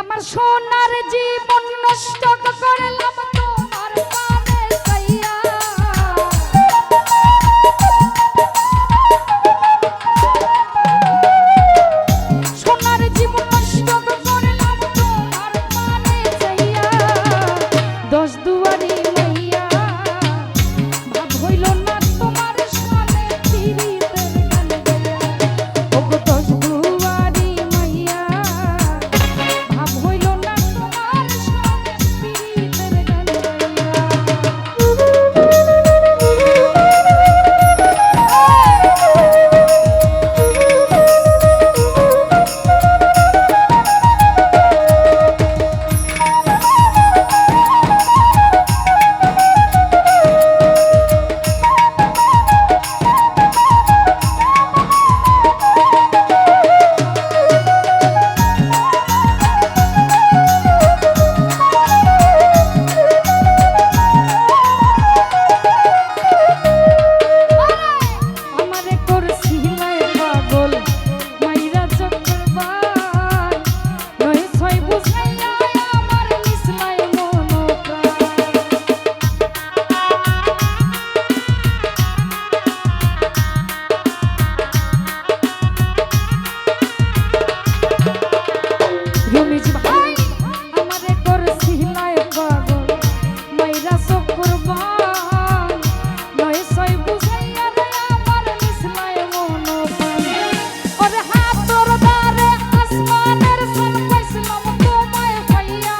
আমার সোনার জীবন নষ্ট করলাম তোমার পানে চাইয়া সোনার জীবন নষ্ট করলাম তোমার পানে চাইয়া দশ দুয়ারি মাইয়া ভাব হইল না তোমার সামনে পিরিতের গান গাইয়া ওগো দশ দুয়ারি মাইয়া ভাব হইল না তোমার সামনে পিরিতের গান গাইয়া আমারে করছিলাই পাগল মাইরা চক্রবাল নয় ছয় বুঝাইয়া আমার মিশলাই মন রমিজ ভাই আমারে করছিলাই পাগল মাইরা চক্রবাল নয় ছয় বুঝাইয়া আমার মিশলাই মন ওরে হাতর দ্বারে আসমানের সান পাইছিলাম তোমায় পাইয়া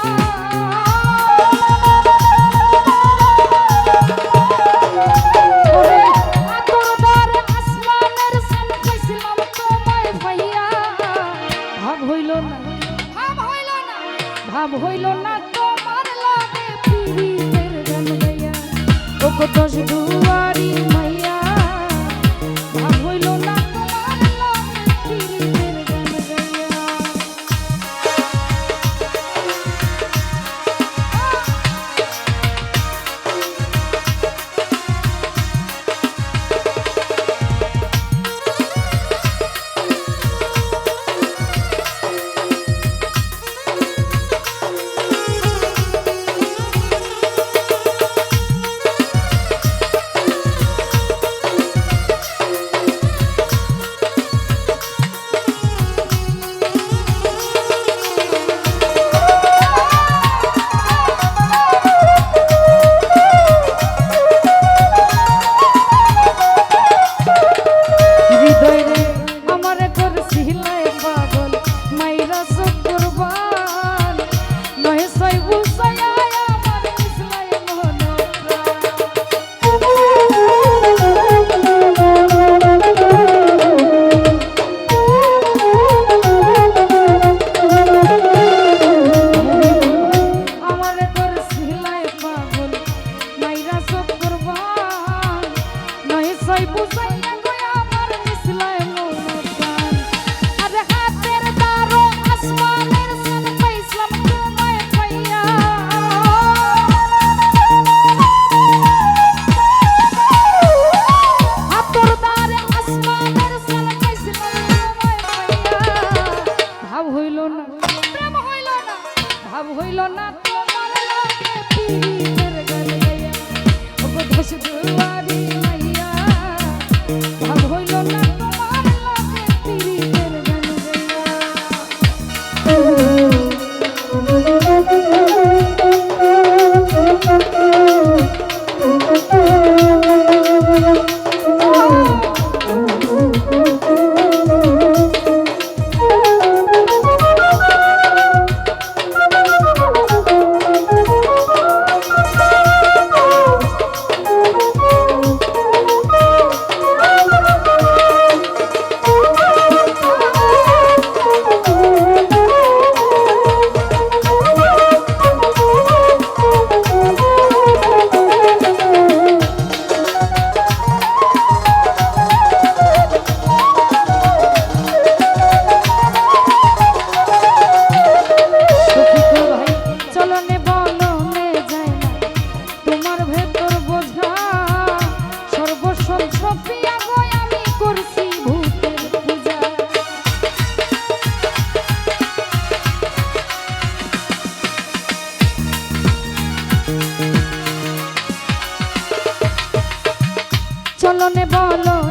ওরে হাতর দ্বারে আসমানের সান পাইছিলাম তোমায় পাইয়া ভাব হইল না ভাব হইল না তোমার লাগে পিরিতের গান গাইয়া ওগো দশ দুয়ারি মাইয়া ভাব হইল না তোমার লাগে পিরিতের গান গাইয়া হৃদয় রে আমারে করছিলাই পাগল মাইরা চক্রবাল নয় ছয় বুঝাইয়া আমার মিশলাই মন আমারে করছিলাই পাগল মাইরা চক্রবাল নয় ছয় বুঝাইয়া আমার মিশলাই মন আরে হাতের দ্বারো আসমানের সান পাইছিলাম তোমায় পাইয়া হাতর দ্বারে আসমানের সান পাইছিলাম তোমায় পাইয়া ভাব হইল না প্রেম হইল না ভাব হইল না তোমার লাগে পিরিতের গান গাইয়া ওগো দশ দুয়ারি মাইয়া ভাব হইল না তোমার লাগে পিরিতের গান গাইয়া চলনে বলো